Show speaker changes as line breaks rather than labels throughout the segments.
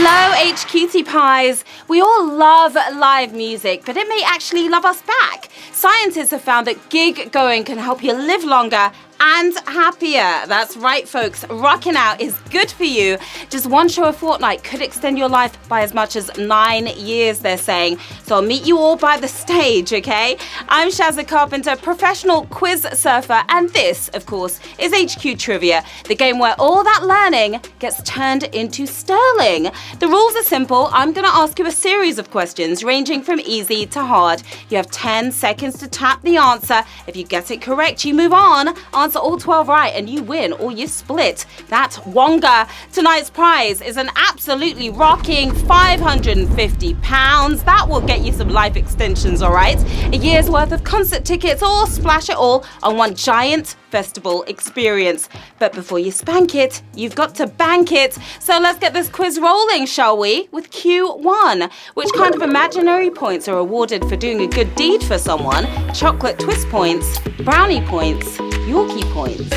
Hello, HQT Pies. We all love live music, but it may actually love us back. Scientists have found that gig going can help you live longer and happier. That's right, folks. Rocking out is good for you. Just one show a fortnight could extend your life by as much as 9 years, they're saying. So I'll meet you all by the stage, okay? I'm Sharon Carpenter, professional quiz surfer, and this, of course, is HQ Trivia, the game where all that learning gets turned into sterling. The rules are simple. I'm going to ask you a series of questions ranging from easy to hard. You have 10 seconds to tap the answer. If you get it correct, you move on. Answer all 12 right and you win, or you split that wonga. Tonight's prize is an absolutely rocking £550. That will get you some life extensions, all right? A year's worth of concert tickets, or splash it all on one giant festival experience. But before you spank it, you've got to bank it. So let's get this quiz rolling, shall we? With Q1. Which kind of imaginary points are awarded for doing a good deed for someone? Chocolate twist points, brownie points, Yorkie points.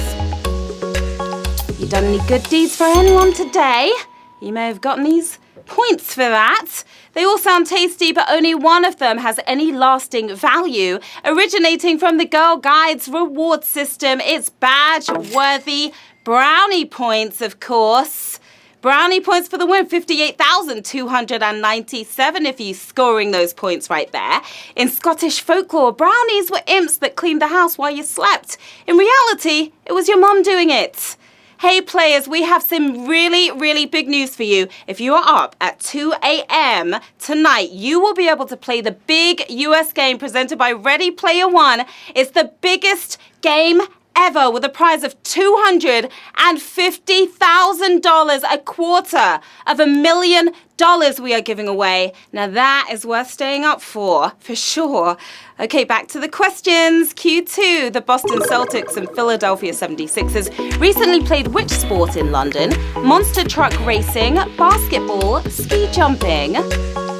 You done any good deeds for anyone today? You may have gotten these points for that. They all sound tasty, but only one of them has any lasting value. Originating from the Girl Guides reward system, it's badge-worthy brownie points, of course. Brownie points for the win, 58,297 if you're scoring those points right there. In Scottish folklore, brownies were imps that cleaned the house while you slept. In reality, it was your mum doing it. Hey players, we have some really, really big news for you. If you are up at 2 a.m. tonight, you will be able to play the big US game presented by Ready Player One. It's the biggest game ever, with a prize of $250,000, $250,000 we are giving away. Now that is worth staying up for sure. Okay, back to the questions. Q2, the Boston Celtics and Philadelphia 76ers recently played which sport in London? Monster truck racing, basketball, ski jumping.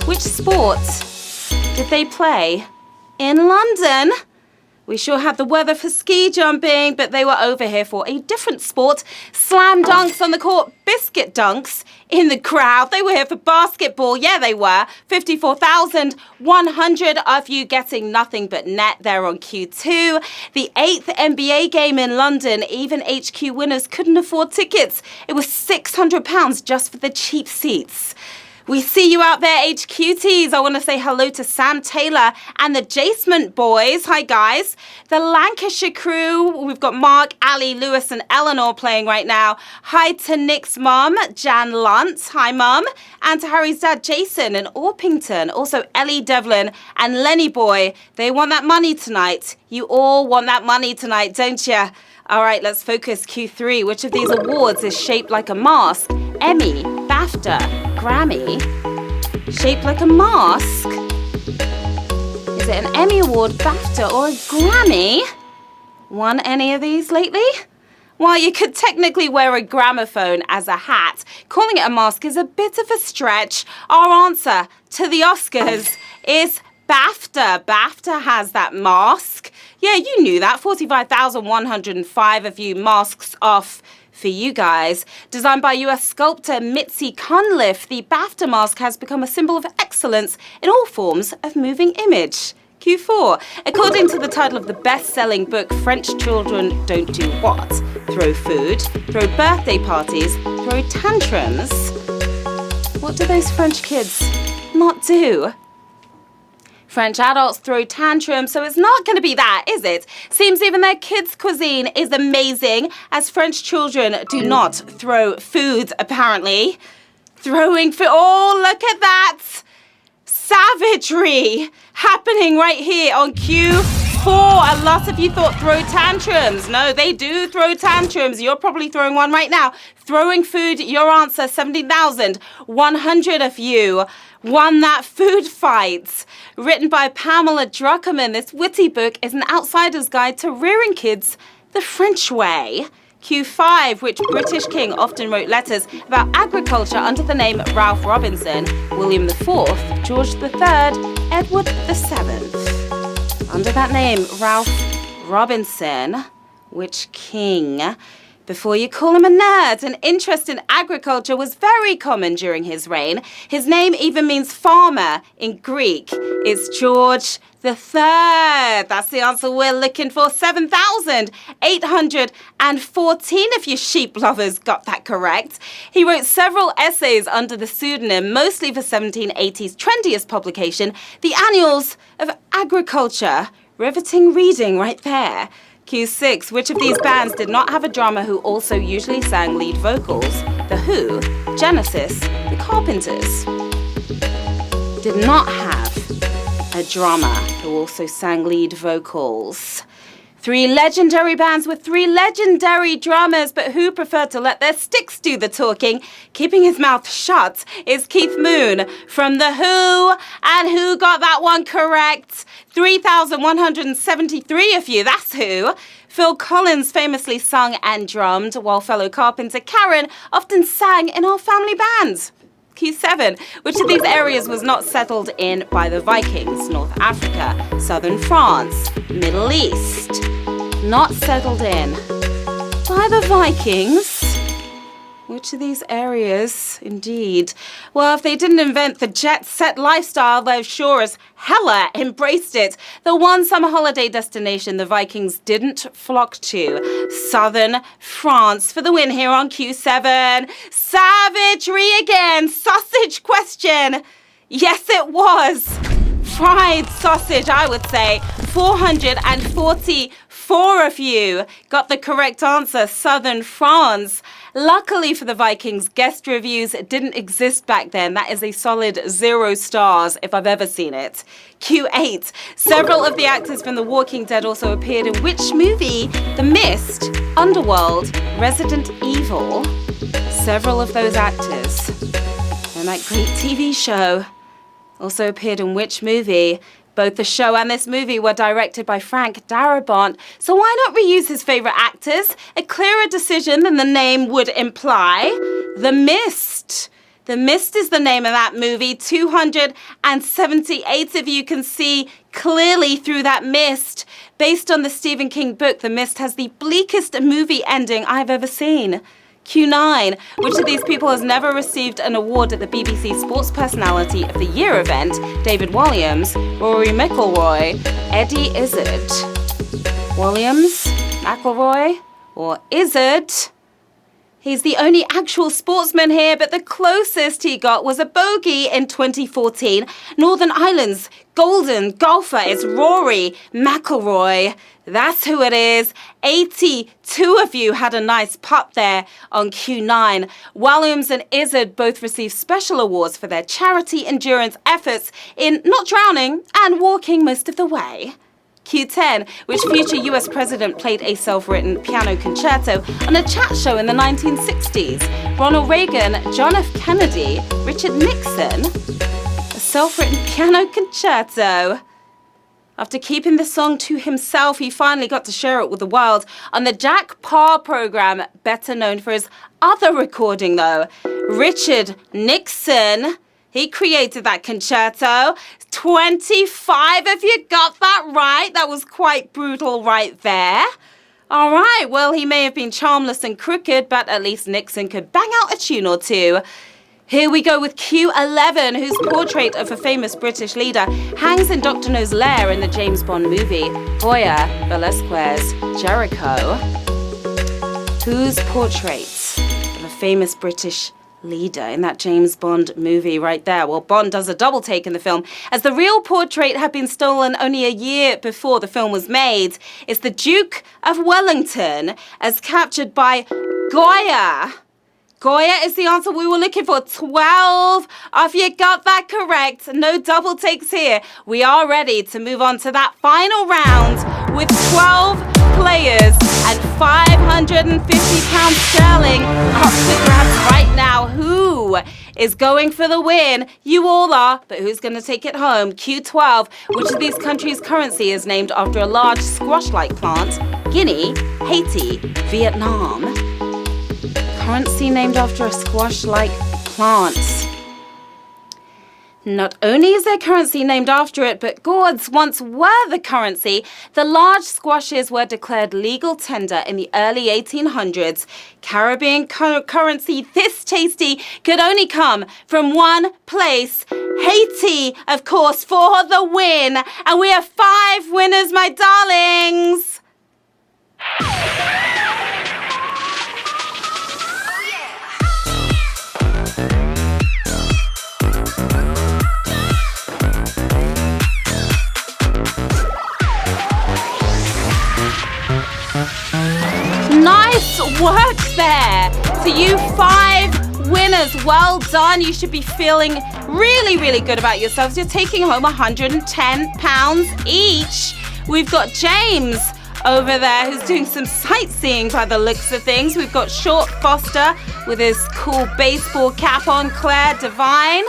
Which sport did they play in London? We sure had the weather for ski jumping, but they were over here for a different sport. Slam dunks on the court, biscuit dunks in the crowd. They were here for basketball. Yeah, they were. 54,100 of you getting nothing but net there on Q2. The 8th NBA game in London, even HQ winners couldn't afford tickets. It was £600 just for the cheap seats. We see you out there, HQTs. I want to say hello to Sam Taylor and the Jasement boys. Hi, guys. The Lancashire crew. We've got Mark, Ali, Lewis, and Eleanor playing right now. Hi to Nick's mum, Jan Lunt. Hi, mum. And to Harry's dad, Jason, in Orpington. Also, Ellie Devlin and Lenny Boy. They want that money tonight. You all want that money tonight, don't you? All right, let's focus. Q3. Which of these awards is shaped like a mask? Emmy, BAFTA, Grammy. Shaped like a mask? Is it an Emmy Award, BAFTA, or a Grammy? Won any of these lately? Well, you could technically wear a gramophone as a hat. Calling it a mask is a bit of a stretch. Our answer to the Oscars is BAFTA. BAFTA has that mask. Yeah, you knew that. 45,105 of you, masks off for you guys. Designed by US sculptor Mitzi Cunliffe, the BAFTA mask has become a symbol of excellence in all forms of moving image. Q4. According to the title of the best-selling book, French children don't do what? Throw food, throw birthday parties, throw tantrums. What do those French kids not do? French adults throw tantrums, so it's not going to be that, is it? Seems even their kids' cuisine is amazing, as French children do not throw food, apparently. Throwing food. Oh, look at that! Savagery happening right here on Q4. A lot of you thought throw tantrums. No, they do throw tantrums. You're probably throwing one right now. Throwing food, your answer, 17,100 of you won that food fight. Written by Pamela Druckerman, this witty book is an outsider's guide to rearing kids the French way. Q5, which British king often wrote letters about agriculture under the name Ralph Robinson, William IV, George III, Edward VII. Under that name, Ralph Robinson, which king Before you call him a nerd, an interest in agriculture was very common during his reign. His name even means farmer in Greek. It's George the Third. That's the answer we're looking for. 7,814 if you sheep lovers got that correct. He wrote several essays under the pseudonym, mostly for 1780's trendiest publication, The Annals of Agriculture. Riveting reading right there. Q6. Which of these bands did not have a drummer who also usually sang lead vocals? The Who, Genesis, The Carpenters. Did not have a drummer who also sang lead vocals. 3 legendary bands with 3 legendary drummers, but who preferred to let their sticks do the talking, keeping his mouth shut, is Keith Moon from The Who. And who got that one correct? 3,173 of you, that's who. Phil Collins famously sung and drummed, while fellow carpenter Karen often sang in our family band. Q7. Which of these areas was not settled in by the Vikings? North Africa, southern France, Middle East. Not settled in by the Vikings. Which of these areas, indeed? Well, if they didn't invent the jet-set lifestyle, they've sure as hella embraced it. The one summer holiday destination the Vikings didn't flock to. Southern France for the win here on Q7. Savagery again. Sausage question. Yes, it was. Fried sausage, I would say. 444 of you got the correct answer. Southern France. Luckily for the Vikings, guest reviews didn't exist back then. That is a solid 0 stars if I've ever seen it. Q8. Several of the actors from The Walking Dead also appeared in which movie? The Mist, Underworld, Resident Evil. Several of those actors in that great TV show also appeared in which movie? Both the show and this movie were directed by Frank Darabont, so why not reuse his favorite actors? A clearer decision than the name would imply. The Mist. The Mist is the name of that movie. 278 of you can see clearly through that mist. Based on the Stephen King book, The Mist has the bleakest movie ending I've ever seen. Q9. Which of these people has never received an award at the BBC Sports Personality of the Year event? David Walliams, Rory McIlroy, Eddie Izzard. Williams, McIlroy, or Izzard? He's the only actual sportsman here, but the closest he got was a bogey in 2014. Northern Ireland's golden golfer is Rory McIlroy. That's who it is. 82 of you had a nice putt there on Q9. Williams and Izzard both received special awards for their charity endurance efforts in not drowning and walking most of the way. Q10, which future US president played a self-written piano concerto on a chat show in the 1960s? Ronald Reagan, John F. Kennedy, Richard Nixon. A self-written piano concerto. After keeping the song to himself, he finally got to share it with the world on the Jack Paar program, better known for his other recording though. Richard Nixon. He created that concerto. 25 of you got that right. That was quite brutal right there. All right, well, he may have been charmless and crooked, but at least Nixon could bang out a tune or two. Here we go with Q11, whose portrait of a famous British leader hangs in Dr. No's lair in the James Bond movie, Goya Velasquez Jericho. Whose portrait of a famous British leader in that James Bond movie right there? Well, Bond does a double take in the film, as the real portrait had been stolen only a year before the film was made. It's the Duke of Wellington, as captured by Goya. Goya is the answer we were looking for. 12 of you got that correct. No double takes here. We are ready to move on to that final round with 12 players and £550 sterling up for grabs right now. Who is going for the win? You all are, but who's going to take it home? Q12. Which of these countries' currency is named after a large squash-like plant? Guinea, Haiti, Vietnam. Currency named after a squash-like plant. Not only is their currency named after it, but gourds once were the currency. The large squashes were declared legal tender in the early 1800s. Caribbean currency this tasty could only come from one place, Haiti, of course, for the win. And we have 5 winners, my darlings. Nice work there. To you 5 winners, well done. You should be feeling really, really good about yourselves. You're taking home £110 each. We've got James over there who's doing some sightseeing by the looks of things. We've got Short Foster with his cool baseball cap on, Claire Devine,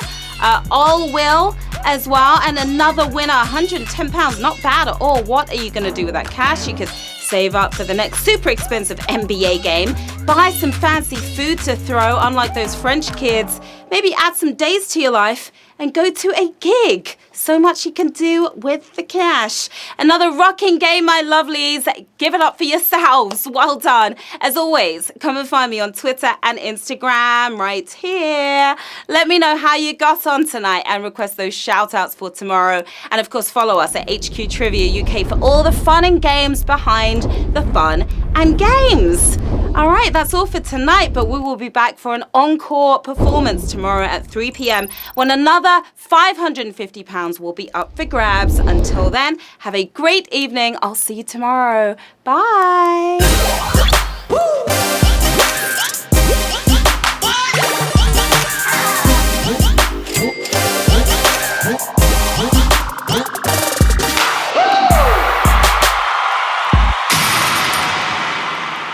All Will as well, and another winner, £110. Not bad at all. What are you going to do with that cash? You could save up for the next super expensive NBA game, buy some fancy food to throw, unlike those French kids, maybe add some days to your life and go to a gig. So much you can do with the cash. Another rocking game, my lovelies. Give it up for yourselves. Well done. As always, come and find me on Twitter and Instagram right here. Let me know how you got on tonight and request those shout outs for tomorrow. And of course, follow us at HQ Trivia UK for all the fun and games behind the fun and games. All right, that's all for tonight, but we will be back for an encore performance tomorrow at 3 p.m. when another £550 will be up for grabs. Until then, have a great evening. I'll see you tomorrow. Bye.